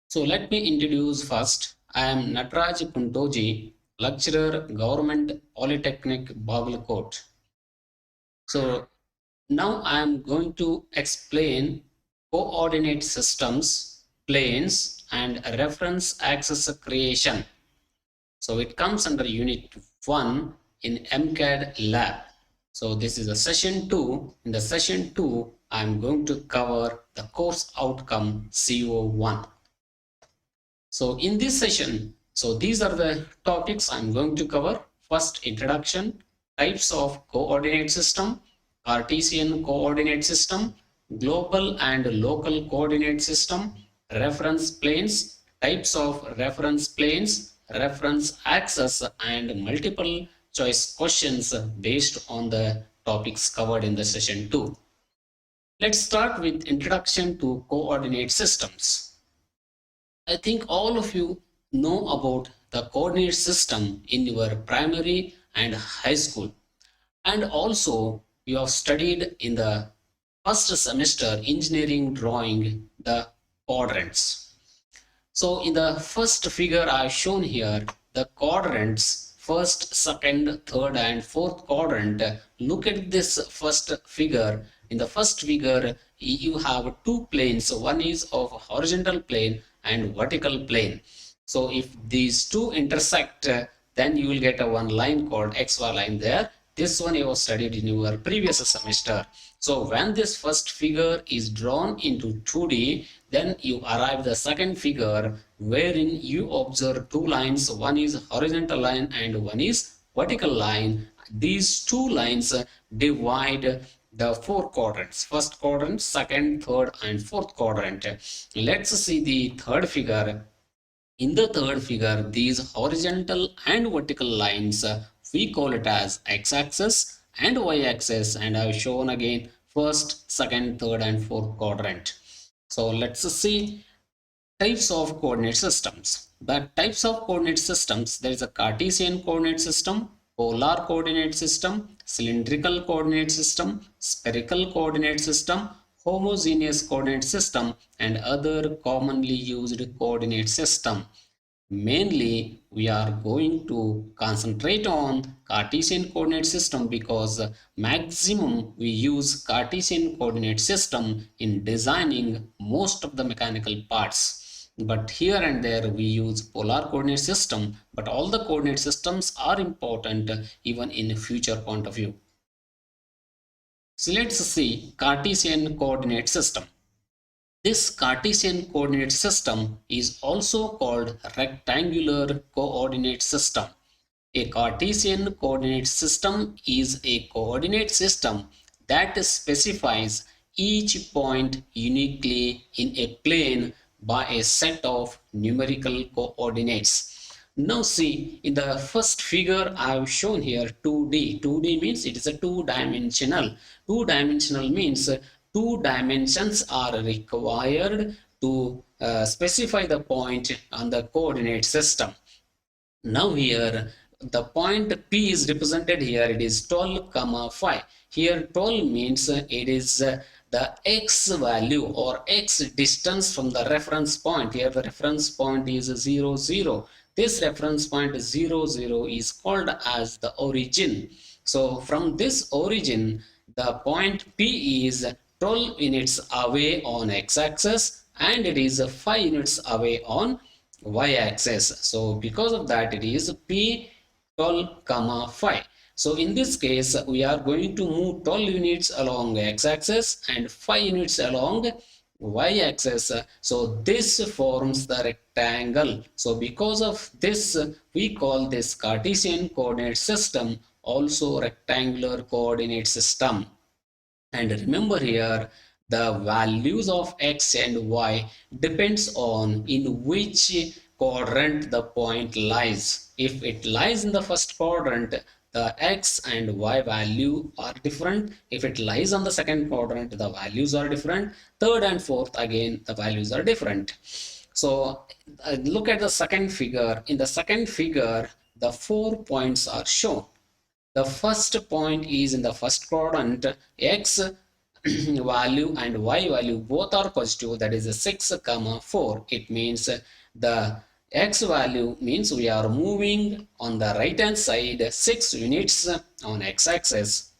So let me introduce first. I am Nataraj Puntoji, lecturer, Government Polytechnic, Bagalkot. So now I am going to explain coordinate systems, planes, and reference axis creation. So it comes under Unit 1 in MCAD lab. So this is a session 2. In the session 2, I am going to cover the course outcome CO1. So in this session, these are the topics I'm going to cover. First, introduction, types of coordinate system, Cartesian coordinate system, global and local coordinate system, reference planes, types of reference planes, reference axes, and multiple choice questions based on the topics covered in the session 2. Let's start with introduction to coordinate systems. I think all of you know about the coordinate system in your primary and high school. And also, you have studied in the first semester engineering drawing the quadrants. So in the first figure I have shown here, the quadrants, first, second, third, and fourth quadrant. Look at this first figure. In the first figure, you have two planes. One is of horizontal plane and vertical plane. So if these two intersect, then you will get a one line called XY line there. This one you have studied in your previous semester. So when this first figure is drawn into 2D, then you arrive the second figure wherein you observe two lines. One is horizontal line and one is vertical line. These two lines divide the four quadrants: first quadrant, second, third, and fourth quadrant. Let's see the third figure. In the third figure, these horizontal and vertical lines, we call it as x-axis and y-axis, and I've shown again first, second, third, and fourth quadrant. So let's see types of coordinate systems. The types of coordinate systems, there is a Cartesian coordinate system, polar coordinate system, cylindrical coordinate system, spherical coordinate system, homogeneous coordinate system, and other commonly used coordinate system. Mainly, we are going to concentrate on Cartesian coordinate system because maximum we use Cartesian coordinate system in designing most of the mechanical parts. But here and there we use polar coordinate system, but all the coordinate systems are important even in a future point of view. So let's see Cartesian coordinate system. This Cartesian coordinate system is also called rectangular coordinate system. A Cartesian coordinate system is a coordinate system that specifies each point uniquely in a plane by a set of numerical coordinates. Now see, in the first figure I have shown here 2D. 2D means it is a two-dimensional. Two-dimensional means two dimensions are required to specify the point on the coordinate system. Now here the point P is represented here. It is 12 comma 5. Here 12 means it is the x value or x distance from the reference point. Here the reference point is 0 0. This reference point 0 0 is called as the origin. So from this origin, the point P is 12 units away on x-axis and it is 5 units away on y-axis. So because of that, it is P 12 comma 5. So in this case, we are going to move 12 units along x-axis and 5 units along y-axis. So this forms the rectangle. So because of this, we call this Cartesian coordinate system also rectangular coordinate system. And remember here, the values of x and y depends on in which quadrant the point lies. If it lies in the first quadrant, the x and y value are different. If it lies on the second quadrant, the values are different. Third and fourth, again, the values are different. So look at the second figure. In the second figure, the 4 points are shown. The first point is in the first quadrant, x value and y value both are positive, that is 6 comma 4. It means the x value means we are moving on the right hand side 6 units on x-axis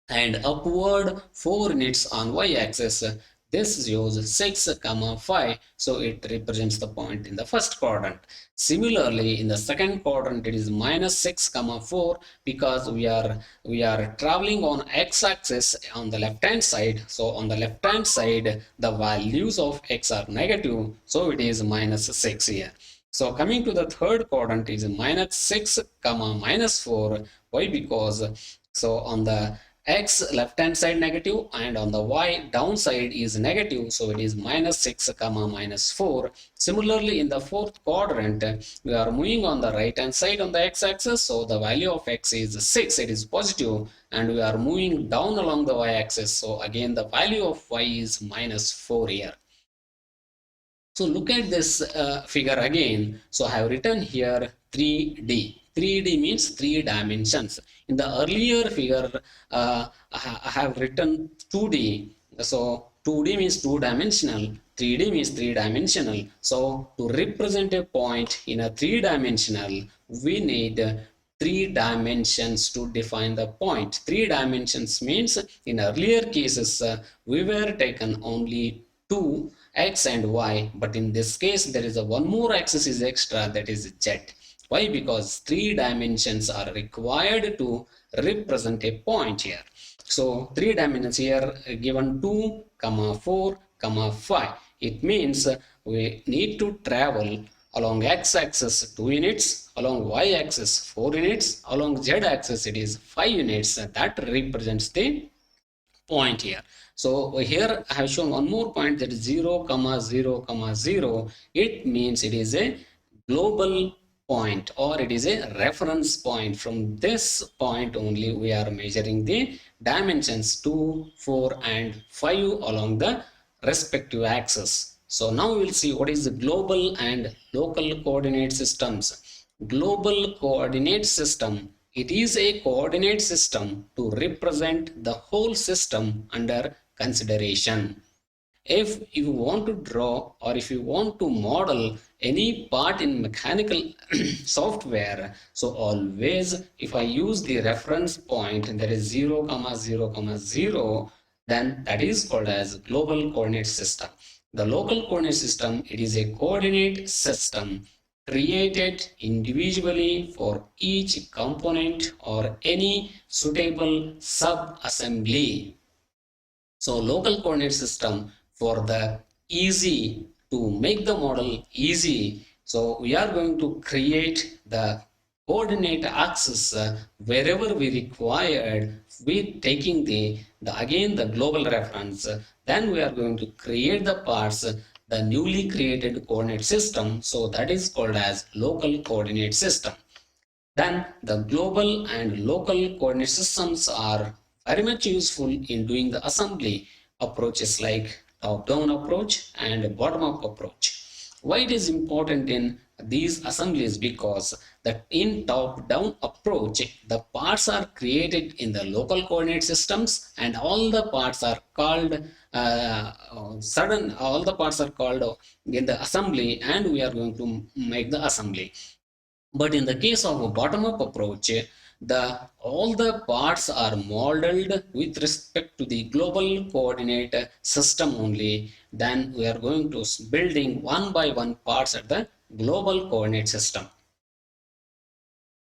and upward 4 units on y-axis. This shows 6 comma 5, so it represents the point in the first quadrant. Similarly, in the second quadrant it is minus 6 comma 4, because we are traveling on x-axis on the left hand side. So on the left hand side the values of x are negative, so it is minus 6 here. So coming to the third quadrant is minus 6 comma minus 4. Why? Because so on the x left hand side negative and on the y downside is negative, so it is minus 6 comma minus 4. Similarly, in the fourth quadrant we are moving on the right hand side on the x-axis, so the value of x is 6, it is positive, and we are moving down along the y-axis, so again the value of y is minus 4 here. So look at this figure again. So I have written here 3D. 3D means 3 dimensions. In the earlier figure, I have written 2D. So 2D means 2 dimensional. 3D means 3 dimensional. So to represent a point in a 3 dimensional, we need 3 dimensions to define the point. 3 dimensions means in earlier cases, we were taken only 2 x and y, but in this case there is a one more axis is extra, that is z. Why? Because 3 dimensions are required to represent a point here. So 3 dimensions here given 2 comma 4 comma 5. It means we need to travel along x-axis 2 units, along y-axis 4 units, along z-axis it is 5 units. That represents the point here. So here I have shown one more point, that is 0 comma 0 comma 0. It means it is a global point, or it is a reference point. From this point only we are measuring the dimensions 2, 4 and 5 along the respective axis. So now we will see what is the global and local coordinate systems. Global coordinate system, it is a coordinate system to represent the whole system under consideration. If you want to draw or if you want to model any part in mechanical software, so always if I use the reference point, that is 0 comma 0 comma 0, then that is called as global coordinate system. The local coordinate system, it is a coordinate system created individually for each component or any suitable sub-assembly. So local coordinate system for the easy, to make the model easy. So we are going to create the coordinate axis wherever we required, with taking the again the global reference. Then we are going to create the parts, the newly created coordinate system. So that is called as local coordinate system. Then the global and local coordinate systems are very much useful in doing the assembly approaches like top-down approach and bottom-up approach. Why it is important in these assemblies? Because that in top-down approach, the parts are created in the local coordinate systems, and all the parts are called all the parts are called in the assembly, and we are going to make the assembly. But in the case of a bottom-up approach, all the parts are modeled with respect to the global coordinate system only. Then we are going to building one by one parts at the global coordinate system.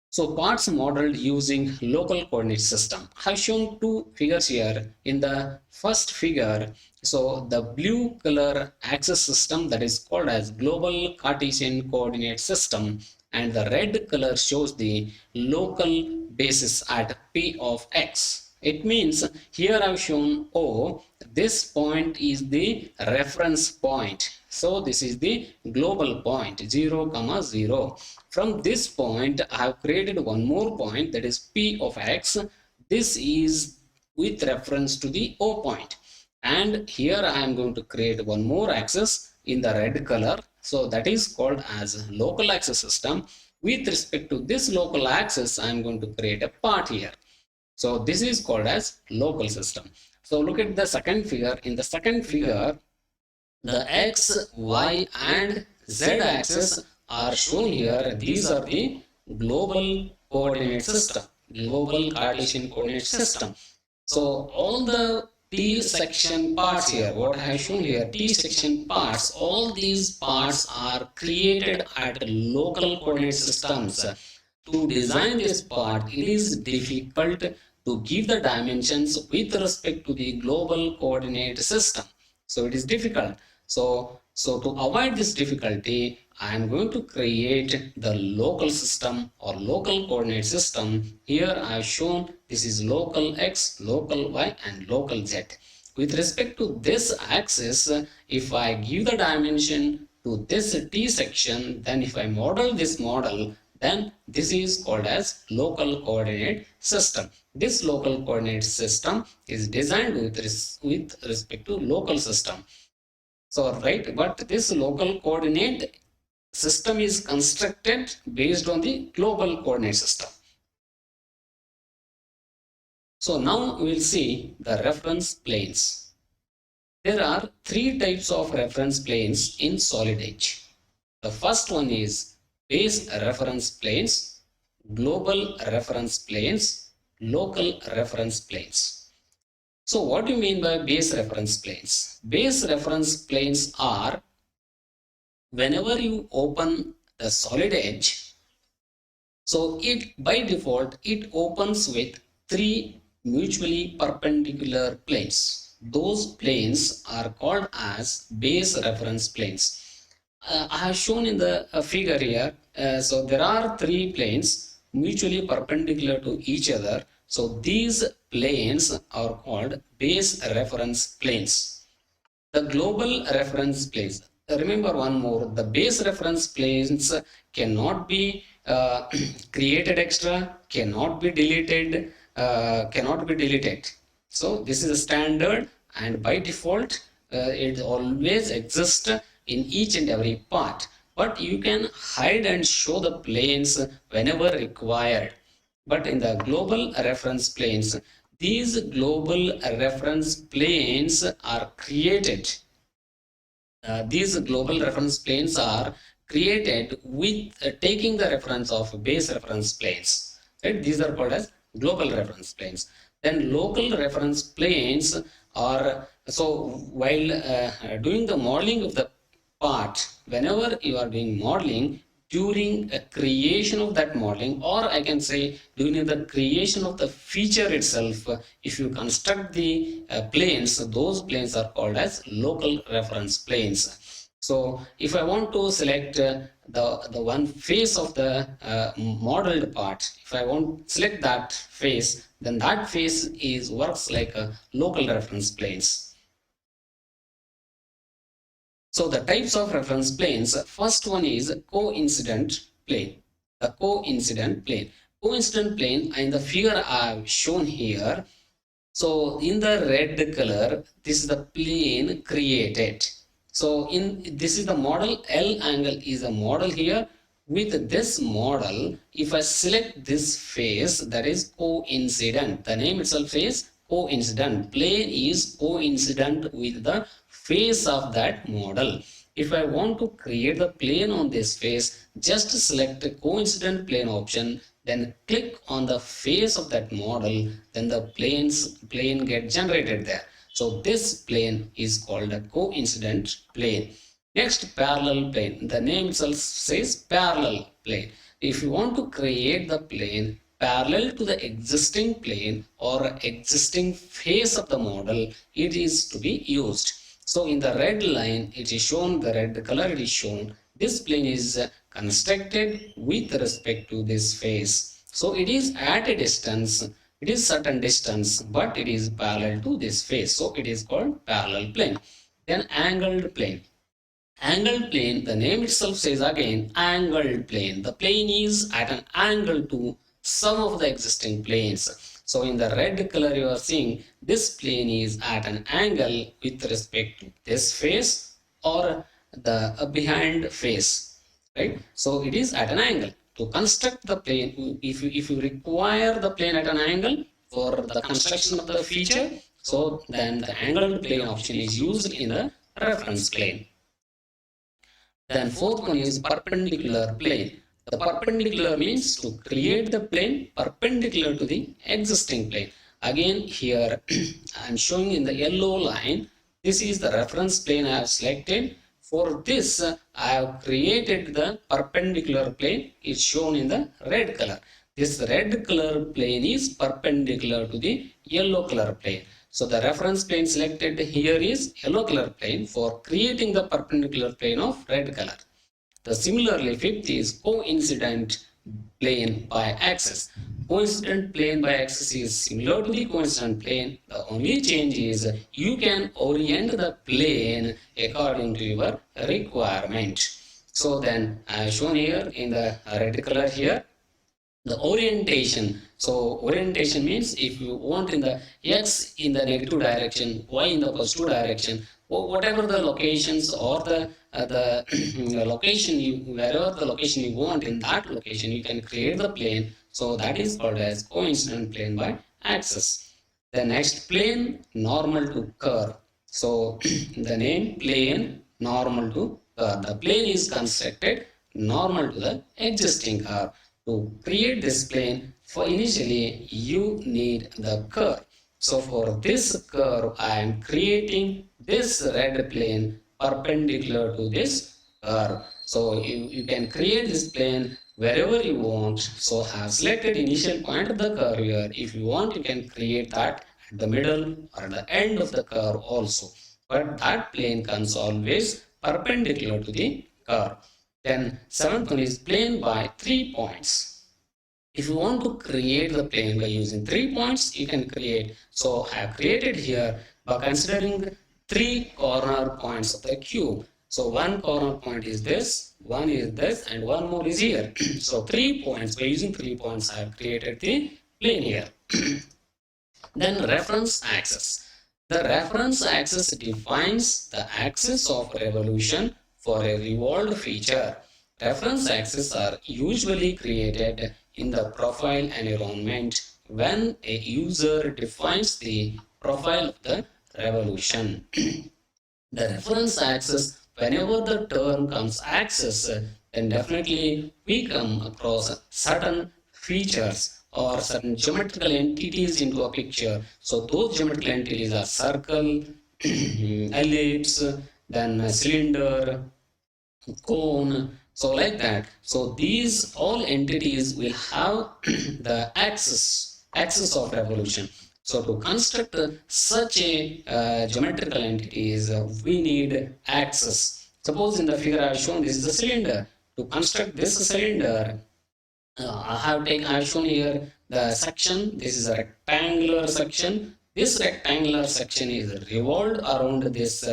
So parts modeled using local coordinate system. I have shown two figures here. In the first figure, so the blue color axis system, that is called as global Cartesian coordinate system, and the red color shows the local basis at P of x. It means here I have shown O, this point is the reference point. So this is the global point 0 comma 0. From this point I have created one more point, that is P of x. This is with reference to the O point. And here I am going to create one more axis in the red color. So that is called as local axis system. With respect to this local axis, I am going to create a part here. So this is called as local system. So look at the second figure. In the second figure, the X, Y, and Z axis are shown here. These are the global coordinate system, global Cartesian coordinate system. So all the T section parts here, what I have shown here, T section parts, all these parts are created at local coordinate systems. To design this part, it is difficult to give the dimensions with respect to the global coordinate system. So it is difficult. So to avoid this difficulty, I am going to create the local system or local coordinate system. Here I have shown this is local X, local Y, and local Z. With respect to this axis, if I give the dimension to this T section, then if I model this model, then this is called as local coordinate system. This local coordinate system is designed with respect to local system. So, right, but this local coordinate system is constructed based on the global coordinate system. So now we will see the reference planes. There are three types of reference planes in solid edge. The first one is base reference planes, global reference planes, local reference planes. So what do you mean by base reference planes? Base reference planes are whenever you open the solid edge, so it by default it opens with three mutually perpendicular planes. Those planes are called as base reference planes. I have shown in the figure here. So there are three planes mutually perpendicular to each other. So these planes are called base reference planes. The global reference planes. Remember one more, the base reference planes cannot be created extra, cannot be deleted, So this is a standard, and by default, it always exists in each and every part. But you can hide and show the planes whenever required. But in the global reference planes, these global reference planes are created. These global reference planes are created with taking the reference of base reference planes. Right? These are called as global reference planes. Then local reference planes are, so while doing the modeling of the part, whenever you are doing modeling, during a creation of that modeling, or I can say during the creation of the feature itself, if you construct the planes, those planes are called as local reference planes. So if I want to select the one face of the modeled part, if I want to select that face, then that face works like a local reference planes. So the types of reference planes, first one is coincident plane. The coincident plane. Coincident plane in the figure I have shown here. So in the red color, this is the plane created. So this is the model, L angle is a model here. With this model, if I select this face, that is coincident. The name itself says coincident. Plane is coincident with the face of that model. If I want to create the plane on this face, just select the coincident plane option, then click on the face of that model, then the plane get generated there. So this plane is called a coincident plane. Next, parallel plane. The name itself says parallel plane. If you want to create the plane parallel to the existing plane or existing face of the model, it is to be used. So in the red line, it is shown, the red color it is shown, this plane is constructed with respect to this face. So it is at a distance, it is certain distance, but it is parallel to this face. So it is called parallel plane. Then angled plane. Angled plane, the name itself says again, angled plane. The plane is at an angle to some of the existing planes. So in the red color you are seeing, this plane is at an angle with respect to this face or the behind face, right? So it is at an angle. To construct the plane, if you require the plane at an angle for the construction of the feature, So then the angled plane option is used in the reference plane. Then fourth one is perpendicular plane. The perpendicular means to create the plane perpendicular to the existing plane. Again here I am showing in the yellow line. This is the reference plane I have selected. For this I have created the perpendicular plane. It's shown in the red color. This red color plane is perpendicular to the yellow color plane. So the reference plane selected here is yellow color plane for creating the perpendicular plane of red color. The similarly fifth is coincident plane by axis. Coincident plane by axis is similar to the coincident plane. The only change is you can orient the plane according to your requirement. So then I have shown here in the red color here the orientation. So orientation means if you want in the x in the negative direction, y in the positive direction, or whatever the locations or the location you, wherever the location you want, in that location you can create the plane. So that is called as coincident plane by axis. The next plane, normal to curve. So the name plane normal to curve. The plane is constructed normal to the existing curve. To create this plane, for initially you need the curve. So for this curve, I am creating this red plane perpendicular to this curve. So you can create this plane wherever you want. So I have selected initial point of the curve here. If you want, you can create that at the middle or at the end of the curve also. But that plane comes always perpendicular to the curve. Then seventh one is plane by 3 points. If you want to create the plane by using 3 points, you can create. So I have created here by considering the 3 corner points of the cube. So one corner point is this, one is this, and one more is here. So 3 points, by using 3 points, I have created the plane here. Then reference axis. The reference axis defines the axis of revolution for a revolved feature. Reference axes are usually created in the profile environment when a user defines the profile of the revolution. The reference axis, whenever the term comes axis, then definitely we come across certain features or certain geometrical entities into a picture. So those geometrical entities are circle, ellipse, then cylinder, cone, so like that. So these all entities will have the axis of revolution. So to construct such a geometrical entities, we need axis. Suppose in the figure I have shown, this is a cylinder. To construct this cylinder, I have shown here the section. This is a rectangular section. This rectangular section is revolved around this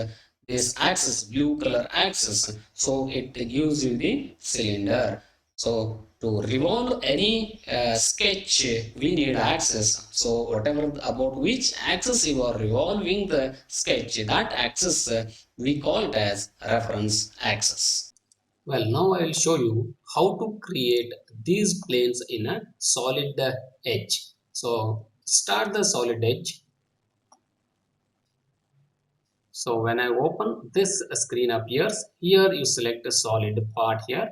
axis, blue color axis. So it gives you the cylinder. So to revolve any sketch, we need axis. So whatever about which axis you are revolving the sketch, that axis we call it as reference axis. Well, now I will show you how to create these planes in a solid edge. So start the solid edge. So when I open, this screen appears. Here you select a solid part here.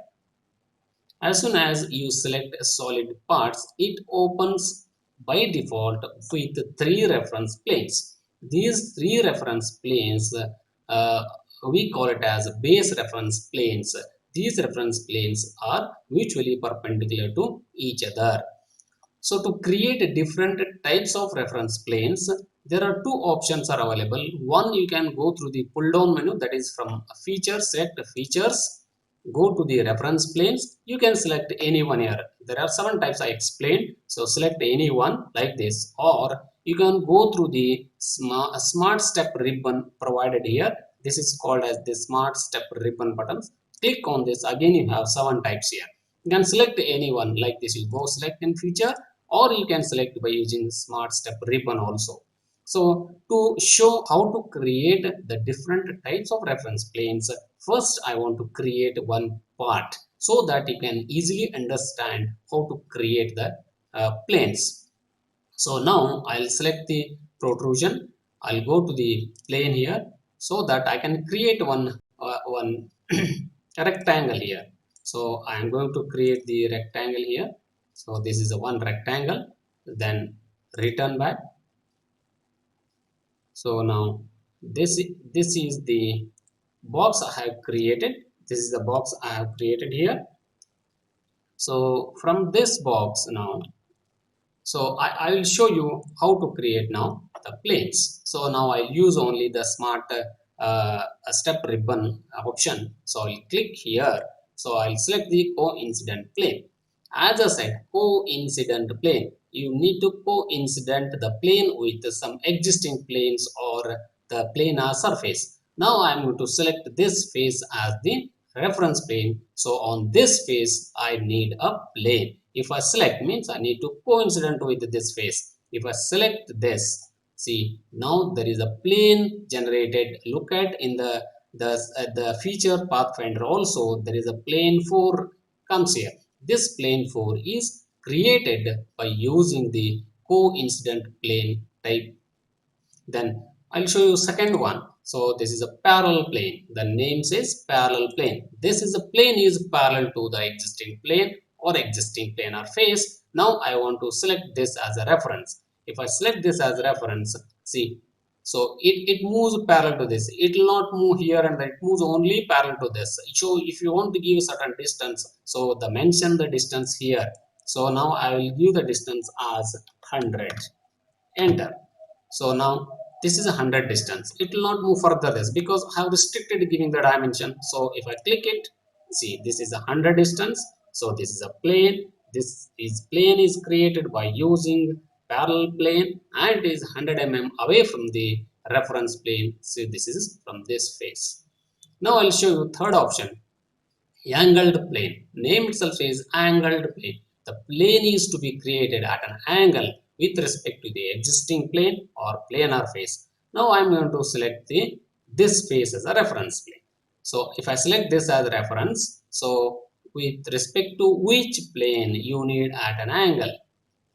As soon as you select a solid parts, it opens by default with 3 reference planes. These 3 reference planes, uh, we call it as base reference planes. These reference planes are mutually perpendicular to each other. So to create different types of reference planes, there are 2 options are available. One, you can go through the pull down menu, that is from features, select features, go to the reference planes. You can select any one here. There are 7 types I explained. So select any one like this, or you can go through the smart step ribbon provided here. This is called as the smart step ribbon buttons. Click on this. Again, you have 7 types here. You can select any one like this. You go select in feature, or you can select by using smart step ribbon also. So to show how to create the different types of reference planes, first I want to create one part so that you can easily understand how to create the planes. So now I'll select the protrusion. I'll go to the plane here so that I can create one rectangle here. So I am going to create the rectangle here. So this is a one rectangle, then return back. So now this is the box I have created. This is the box I have created here. So from this box now, so I will show you how to create now the planes. So now I use only the smart step ribbon option. So I'll click here. So I'll select the coincident plane. As I said, coincident plane. You need to coincident the plane with some existing planes or the planar surface. Now I'm going to select this face as the reference plane. So on this face, I need a plane. If I select means I need to coincident with this face. If I select this, see now there is a plane generated. Look at in the feature pathfinder also there is a plane 4 comes here. This plane 4 is created by using the coincident plane type. Then I'll show you second one. So this is a parallel plane. The name says parallel plane. This is a plane is parallel to the existing plane or existing planar face. Now I want to select this as a reference. If I select this as a reference, see, so it moves parallel to this. It will not move here and it moves only parallel to this. So if you want to give a certain distance, so the mention the distance here. So now I will give the distance as 100. Enter. So now this is 100 distance. It will not move further this because I have restricted giving the dimension. So if I click it, see this is 100 distance. So this is a plane. This is plane is created by using parallel plane and it is 100 mm away from the reference plane. So this is from this face. Now I'll show you third option. Angled plane. Name itself says angled plane. The plane is to be created at an angle with respect to the existing plane or planar face. Now I'm going to select this face as a reference plane. So if I select this as a reference, so with respect to which plane you need at an angle.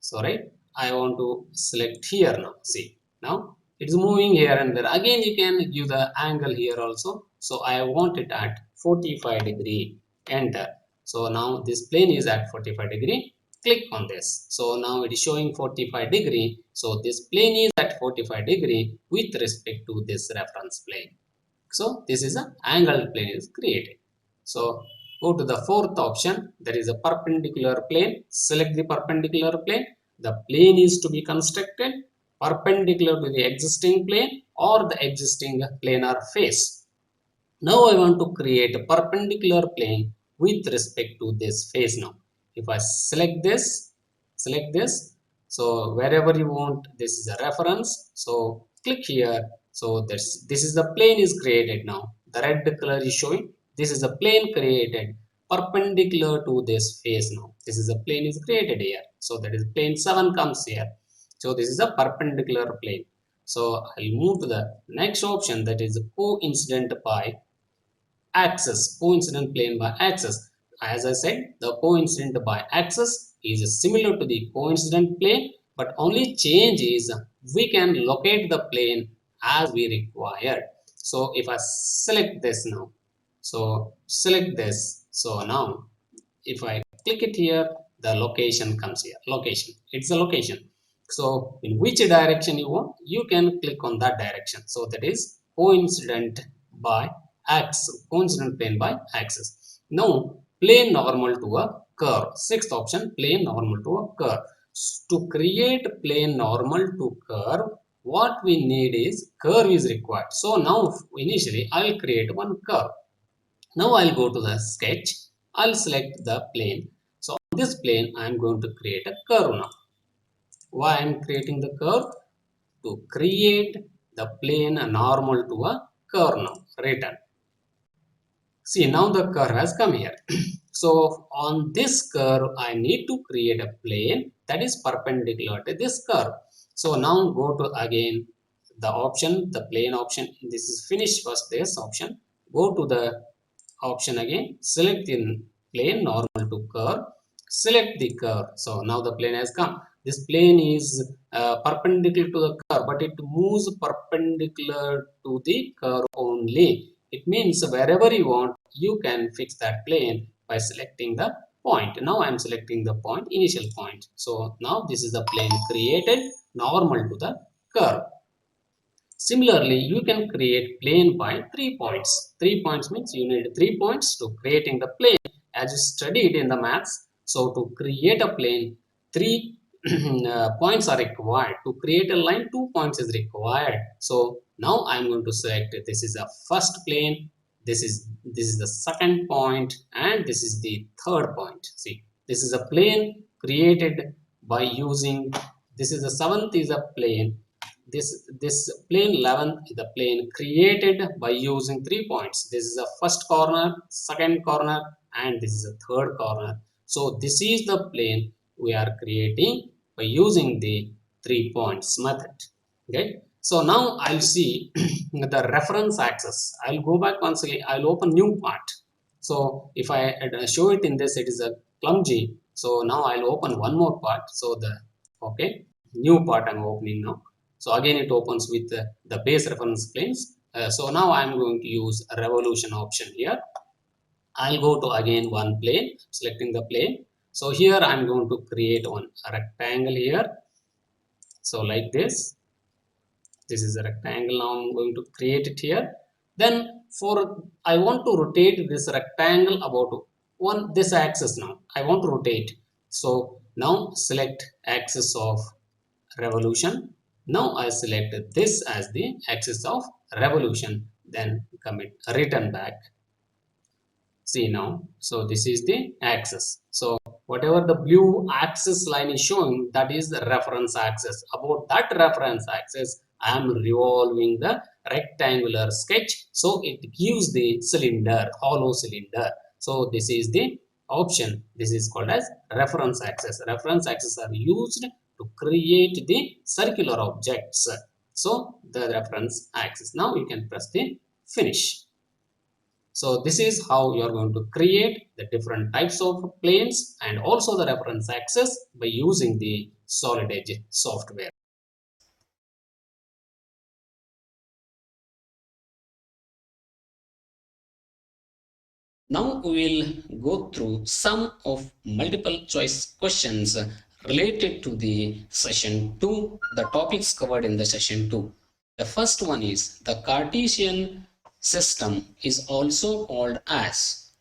So right, I want to select here now. See now it's moving here and there. Again you can give the angle here also. So I want it at 45 degree. Enter. So now this plane is at 45 degree. Click on this. So now it is showing 45 degree. So this plane is at 45 degree with respect to this reference plane. So this is an angled plane is created. So go to the fourth option. There is a perpendicular plane. Select the perpendicular plane. The plane is to be constructed perpendicular to the existing plane or the existing planar face. Now I want to create a perpendicular plane with respect to this face now. If I select this, so wherever you want, this is a reference. So click here. So this is the plane is created now. The red color is showing. This is a plane created perpendicular to this face now. This is a plane is created here. So that is plane 7 comes here. So this is a perpendicular plane. So I'll move to the next option, that is coincident by axis, coincident plane by axis. As I said, the coincident by axis is similar to the coincident plane, but only change is we can locate the plane as we require. So if I select this now, so select this. So now if I click it here, the location comes here. Location, it's a location. So in which direction you want, you can click on that direction. So that is coincident by axis, coincident plane by axis. Now plane normal to a curve. Sixth option, plane normal to a curve. To create plane normal to curve, what we need is curve is required. So now initially I will create one curve. Now I'll go to the sketch. I'll select the plane. So on this plane I'm going to create a curve now. Why I'm creating the curve? To create the plane normal to a curve now. Return. See now the curve has come here. So on this curve I need to create a plane that is perpendicular to this curve. So now go to again the option, the plane option. This is finish first this option. Go to the option again, select in plane normal to curve. select the curve. So now the plane has come. This plane is perpendicular to the curve, but it moves perpendicular to the curve only. It means wherever you want, you can fix that plane by selecting the point. Now I am selecting the point, initial point. So now this is the plane created normal to the curve. Similarly, you can create plane by 3 points. 3 points means you need 3 points to creating the plane as you studied in the maths. So to create a plane, three points are required. To create a line, 2 points is required. So now I'm going to select this is the first plane, this is the second point, and this is the third point. See, this is a plane created by using, this is the seventh is a plane, this plane 11 is the plane created by using 3 points. This is the first corner, second corner, and this is the third corner. So this is the plane we are creating by using the 3 points method. Okay, so now I'll see the reference axis. I'll go back once again, I'll open new part. So if I show it in this, it is a clumsy. So now I'll open one more part. So the, okay, new part I'm opening now. So again it opens with the base reference planes. So now I'm going to use a revolution option here. I'll go to again one plane, selecting the plane. So here I'm going to create one rectangle here. So like this is a rectangle. Now I'm going to create it here. Then for, I want to rotate this rectangle about one this axis. Now I want to rotate. So now select axis of revolution. Now I select this as the axis of revolution, then commit return back. See now, so this is the axis. So whatever the blue axis line is showing, that is the reference axis. About that reference axis, I am revolving the rectangular sketch, so it gives the cylinder, hollow cylinder. So this is the option. This is called as reference axis. Reference axis are used to create the circular objects. So the reference axis. Now you can press the finish. So this is how you are going to create the different types of planes and also the reference axis by using the Solid Edge software. Now we will go through some of multiple choice questions related to the session 2, the topics covered in the session 2. The first one is the Cartesian system is also called as.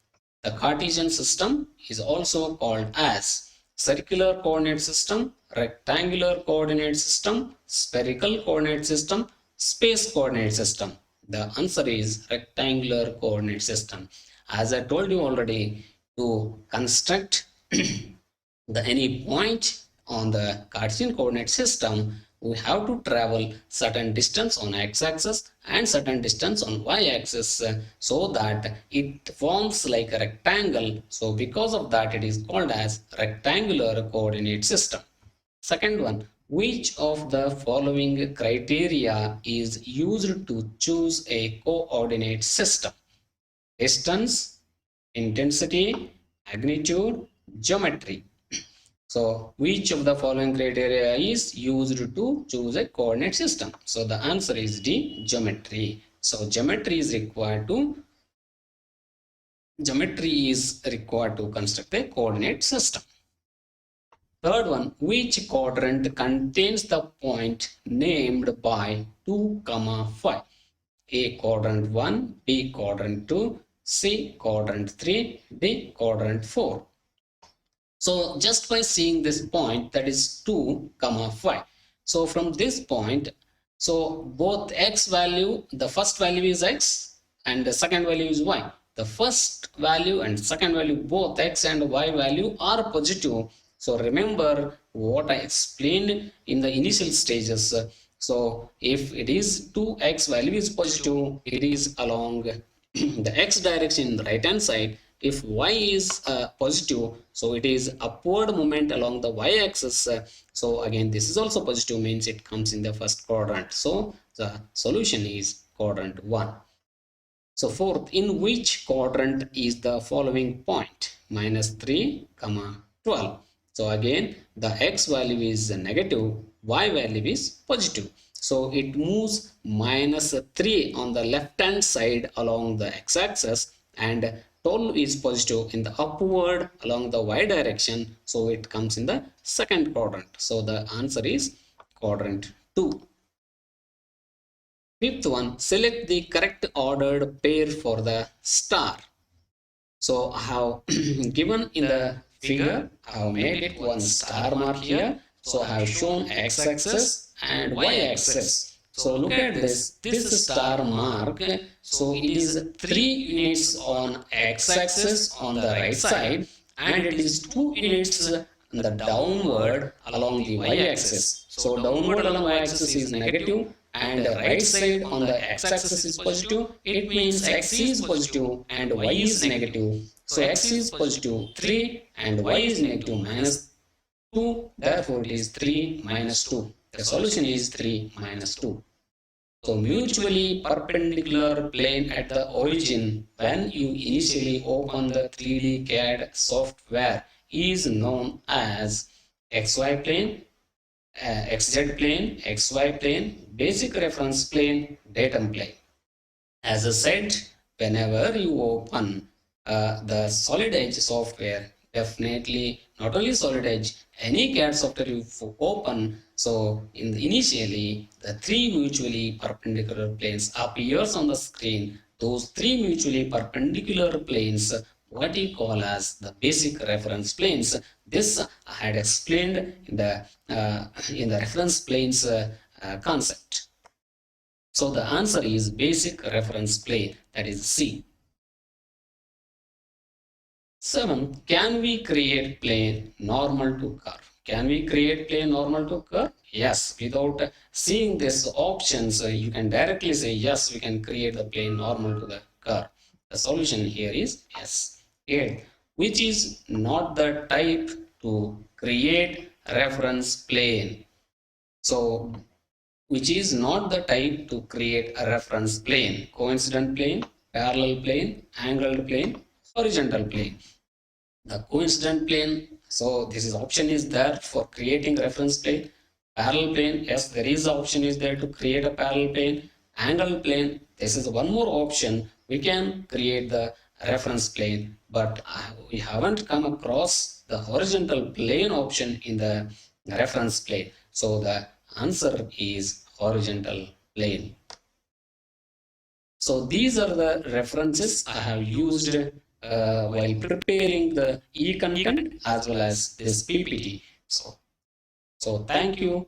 The Cartesian system is also called as circular coordinate system, rectangular coordinate system, spherical coordinate system, space coordinate system. The answer is rectangular coordinate system. As I told you already, to construct any point on the Cartesian coordinate system, we have to travel certain distance on x-axis and certain distance on y-axis so that it forms like a rectangle. So because of that, it is called as rectangular coordinate system. Second one, which of the following criteria is used to choose a coordinate system? Distance, intensity, magnitude, geometry. So which of the following criteria is used to choose a coordinate system? So the answer is D, geometry. So geometry is required to construct a coordinate system. Third one, which quadrant contains the point named by 2, 5? A quadrant 1, B quadrant 2, C quadrant 3, D quadrant 4. So just by seeing this point, that is 2, 5. So from this point, so both x value, the first value is x and the second value is y. The first value and second value, both x and y value are positive. So remember what I explained in the initial stages. So if it is 2x value is positive, it is along the x direction in the right hand side. If y is positive, so it is upward movement along the y-axis. So again, this is also positive, means it comes in the first quadrant. So the solution is quadrant 1. So fourth, in which quadrant is the following point? -3, 12. So again, the x value is negative, y value is positive. So it moves minus 3 on the left hand side along the x-axis, and 12 is positive in the upward along the y direction. So it comes in the second quadrant. So the answer is quadrant 2. Fifth one, select the correct ordered pair for the star. So I have given in the figure, I have made it one star mark here. So I have shown x-axis and y-axis. So look at this, this star mark. So it is 3 units on x-axis on the right side, and it is 2 units on the downward along the y-axis. So downward along y-axis is negative, and the right side on the x-axis is positive. It means x is positive and y is negative. So x is positive 3 and y is negative minus 2. Therefore, it is 3 minus 2. The solution is 3 minus 2. So mutually perpendicular plane at the origin when you initially open the 3D CAD software is known as XY plane, XZ plane, XY plane, basic reference plane, datum plane. As I said, whenever you open the solid edge software, definitely not only solid edge, any CAD software you open, so initially the three mutually perpendicular planes appears on the screen. Those three mutually perpendicular planes, what you call as the basic reference planes. This I had explained in the reference planes concept. So the answer is basic reference plane, that is C. 7. Can we create plane normal to curve? Can we create plane normal to curve? Yes. Without seeing these options, you can directly say yes, we can create the plane normal to the curve. The solution here is yes. 8. Which is not the type to create reference plane. So which is not the type to create a reference plane, coincident plane, parallel plane, angled plane, horizontal plane. The coincident plane, so this is option is there for creating reference plane. Parallel plane, yes, there is option is there to create a parallel plane. Angled plane, this is one more option, we can create the reference plane, but we haven't come across the horizontal plane option in the reference plane. So the answer is horizontal plane. So these are the references I have used while preparing the e-content as well as this PPT. So thank you.